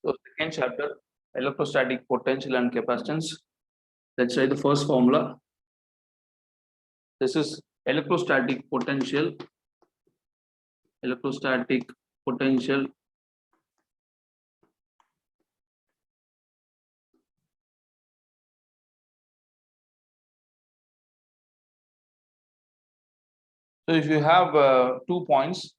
So second chapter, electrostatic potential and capacitance. Let's try the first formula. This is electrostatic potential. Electrostatic potential so if you have 2 points,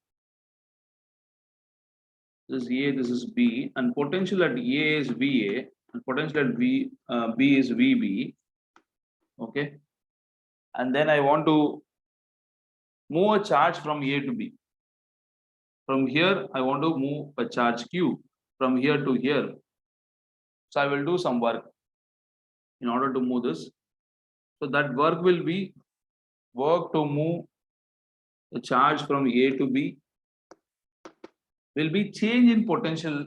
this is A, this is B, and potential at A is VA, and potential at B is VB. Okay, and then I want to move a charge from A to B. From here, I want to move a charge Q from here to here. So I will do some work in order to move this. So that work will be work to move the charge from A to B will be change in potential,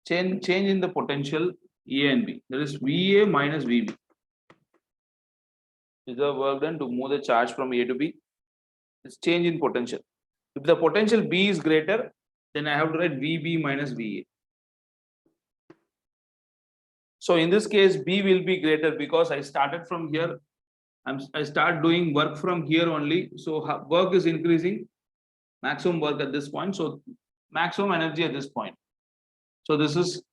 change in the potential A and B. That is VA minus VB. Is the work done to move the charge from A to B. It's change in potential. If the potential B is greater, then I have to write VB minus VA. So in this case, B will be greater because I started from here. I start doing work from here only. So work is increasing, maximum work at this point. So maximum energy at this point. So this is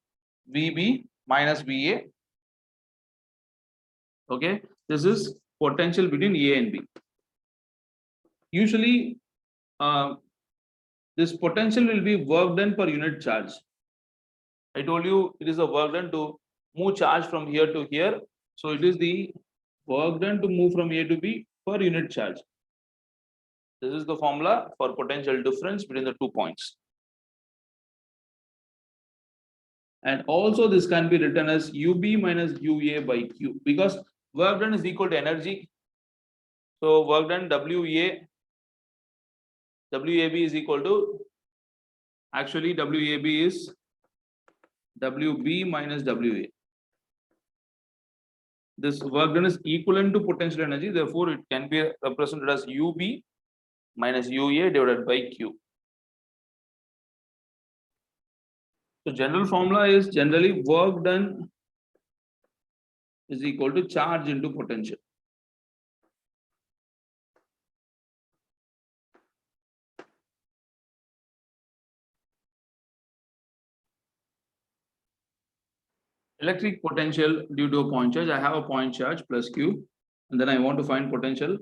VB minus VA. Okay, this is potential between A and B. Usually, this potential will be work done per unit charge. I told you it is a work done to move charge from here to here. So it is the work done to move from A to B per unit charge. This is the formula for potential difference between the 2 points. And also this can be written as UB minus UA by Q because work done is equal to energy. So work done WAB is equal to, actually WAB is WB minus WA. This work done is equivalent to potential energy, therefore it can be represented as UB minus UA divided by Q. So general formula is generally work done is equal to charge into potential. Electric potential due to a point charge. I have a point charge plus Q, and then I want to find potential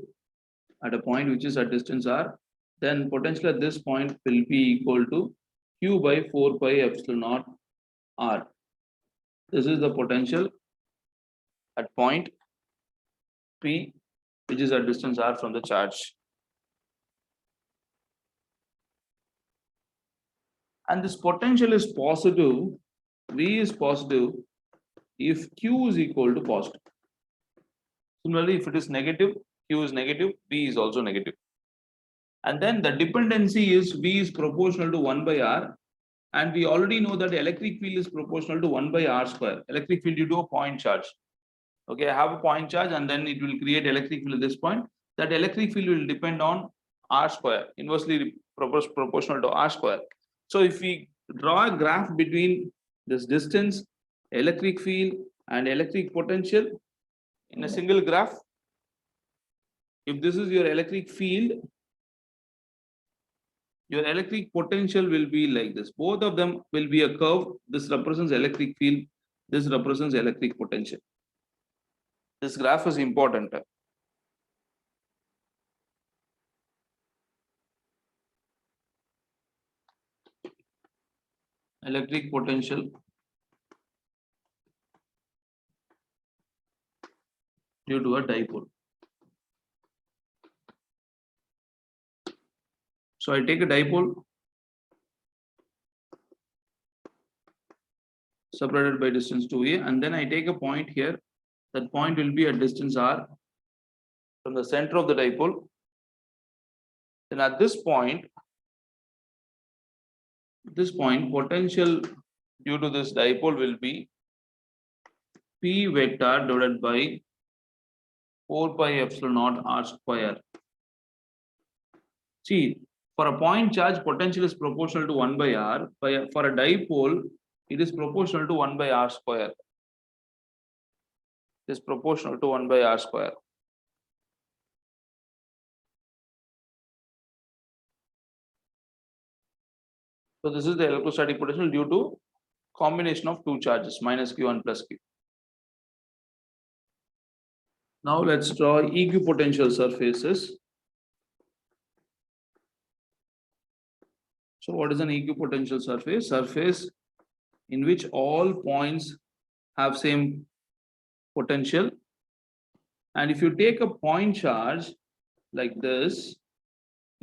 at a point which is at distance R. Then potential at this point will be equal to Q by 4 pi epsilon naught R. This is the potential at point P, which is at distance R from the charge. And this potential is positive, V is positive if Q is equal to positive. Similarly, if it is negative, Q is negative, V is also negative. And then the dependency is V is proportional to 1 by R. And we already know that the electric field is proportional to 1 by R square. Electric field due to a point charge. Okay, I have a point charge and then it will create electric field at this point. That electric field will depend on R square, inversely proportional to R square. So if we draw a graph between this distance, electric field and electric potential in a single graph, if this is your electric field, your electric potential will be like this. Both of them will be a curve. This represents electric field, this represents electric potential. This graph is important. Electric potential due to a dipole. So I take a dipole separated by distance 2a, and then I take a point here. That point will be at distance r from the center of the dipole. Then at this point, potential due to this dipole will be P vector divided by 4 pi epsilon naught R square. See, For a point charge, potential is proportional to 1 by r. For a dipole, it is proportional to 1 by r square. It is proportional to 1 by r square. So this is the electrostatic potential due to combination of two charges, minus q and plus q. Now let's draw equipotential surfaces. So what is an equipotential surface? Surface in which all points have same potential. And if you take a point charge like this,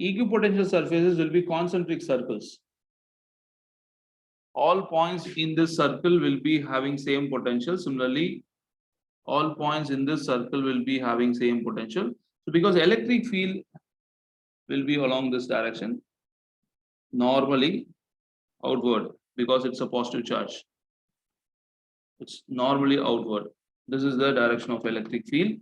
equipotential surfaces will be concentric circles. All points in this circle will be having same potential. Similarly, all points in this circle will be having same potential. So because electric field will be along this direction, normally outward, because it's a positive charge. It's normally outward. This is the direction of electric field.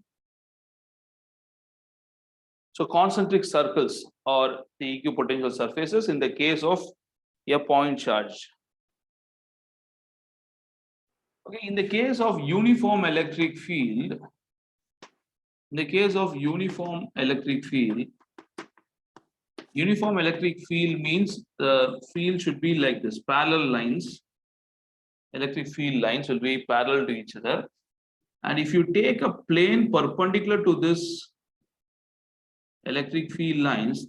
So concentric circles are the equipotential surfaces in the case of a point charge. Okay, in the case of uniform electric field, uniform electric field means the field should be like this, parallel lines. Electric field lines will be parallel to each other. And if you take a plane perpendicular to this electric field lines,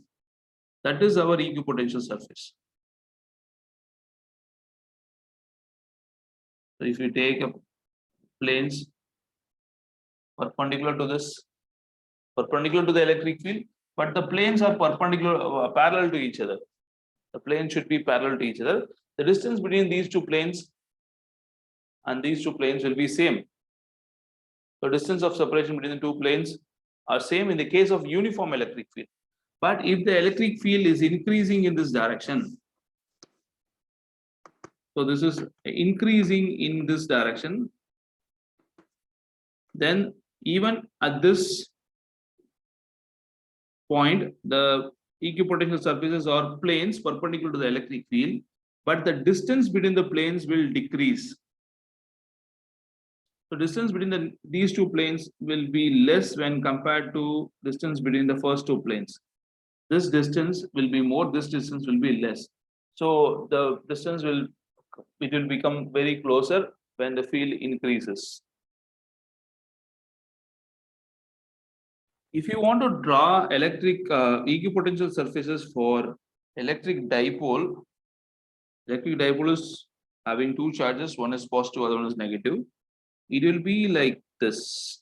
that is our equipotential surface. So if you take a planes perpendicular to this, perpendicular to the electric field, but the planes are perpendicular, parallel to each other. The planes should be parallel to each other. The distance between these two planes and these two planes will be same. So distance of separation between the two planes are same in the case of uniform electric field. But if the electric field is increasing in this direction, so this is increasing in this direction, then even at this point, the equipotential surfaces are planes perpendicular to the electric field, but the distance between the planes will decrease. So distance between these two planes will be less when compared to distance between the first two planes. This distance will be more, this distance will be less. So the distance will become very closer when the field increases. If you want to draw electric equipotential surfaces for electric dipole is having two charges, one is positive, other one is negative. It will be like this.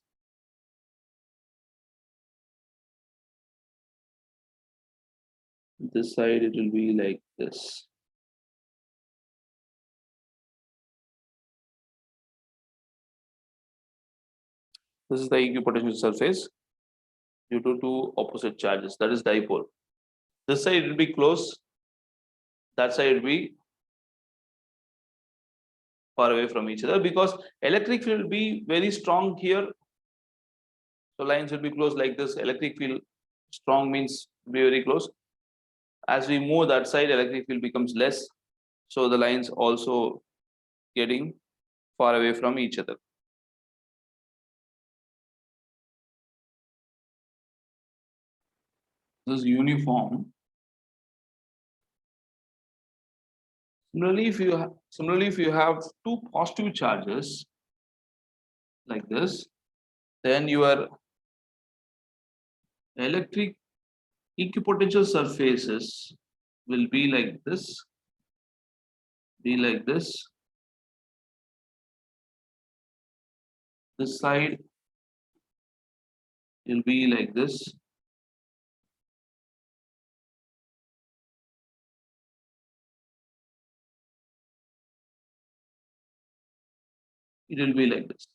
This side it will be like this. This is the equipotential surface due to two opposite charges, that is dipole. This side will be close, that side will be far away from each other, because electric field will be very strong here. So lines will be close like this. Electric field strong means be very close. As we move that side, electric field becomes less. So the lines also getting far away from each other. This is uniform. Similarly, if you have two positive charges like this, then your electric equipotential surfaces will be like this, This side will be like this. It will be like this.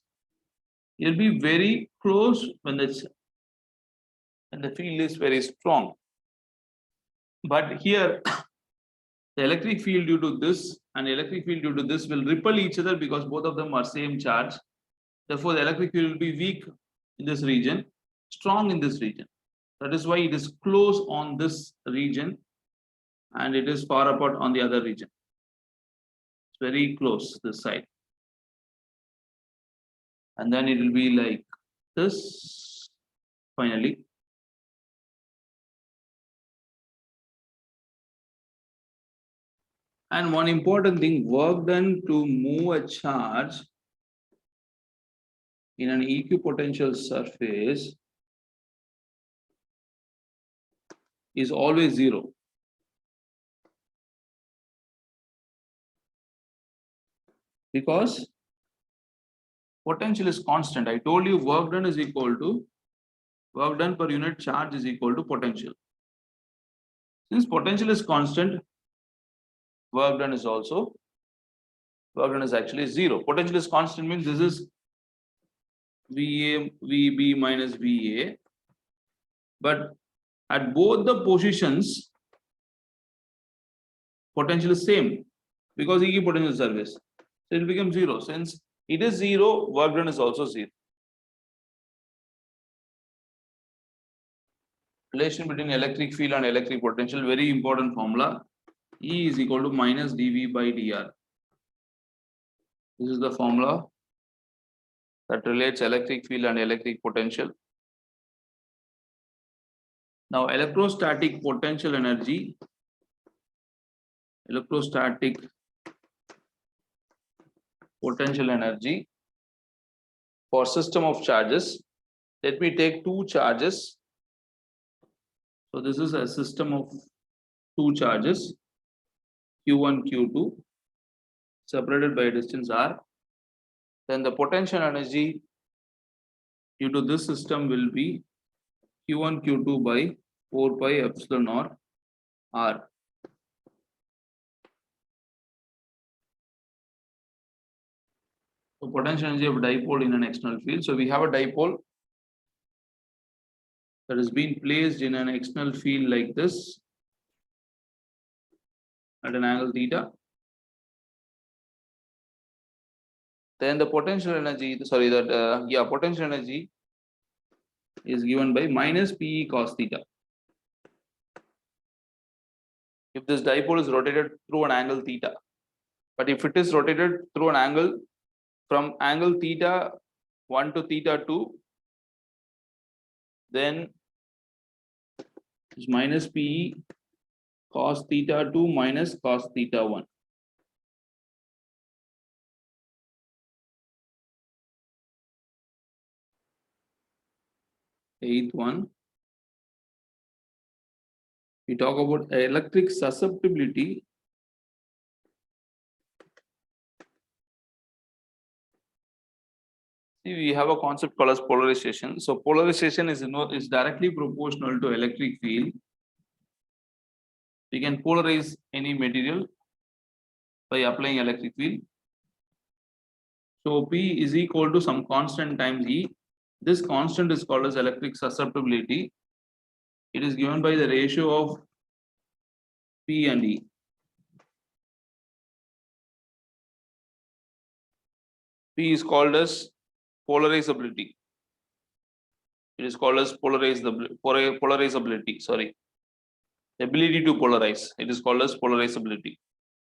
It will be very close when the field is very strong. But here, the electric field due to this and the electric field due to this will repel each other because both of them are same charge. Therefore, the electric field will be weak in this region, strong in this region. That is why it is close on this region and it is far apart on the other region. It's very close this side. And then it will be like this finally. And one important thing, work done to move a charge in an equipotential surface is always zero. Because potential is constant. I told you work done is equal to work done per unit charge is equal to potential. Since potential is constant, work done is actually zero. Potential is constant means this is VA, VB minus VA. But at both the positions, potential is same because equipotential surface. So it becomes zero. Since it is zero, work done is also zero. Relation between electric field and electric potential, very important formula. E is equal to minus dV by dr. This is the formula that relates electric field and electric potential. Now, electrostatic potential energy, for system of charges. Let me take two charges. So this is a system of two charges, Q1, Q2, separated by a distance r. Then the potential energy due to this system will be Q1, Q2 by 4 pi epsilon naught r. So potential energy of dipole in an external field. So we have a dipole that has been placed in an external field like this at an angle theta. Then the potential energy, potential energy is given by minus Pe cos theta. If this dipole is rotated through an angle theta, but if it is rotated through an angle from angle theta 1 to theta 2, then it's minus Pe cos theta 2 minus cos theta 1. Eighth one, we talk about electric susceptibility. See, we have a concept called as polarization. So polarization is directly proportional to electric field. We can polarize any material by applying electric field. So P is equal to some constant times E. This constant is called as electric susceptibility. It is given by the ratio of P and E. P is called as polarizability. It is called as polarizability. Sorry, ability to polarize. It is called as polarizability.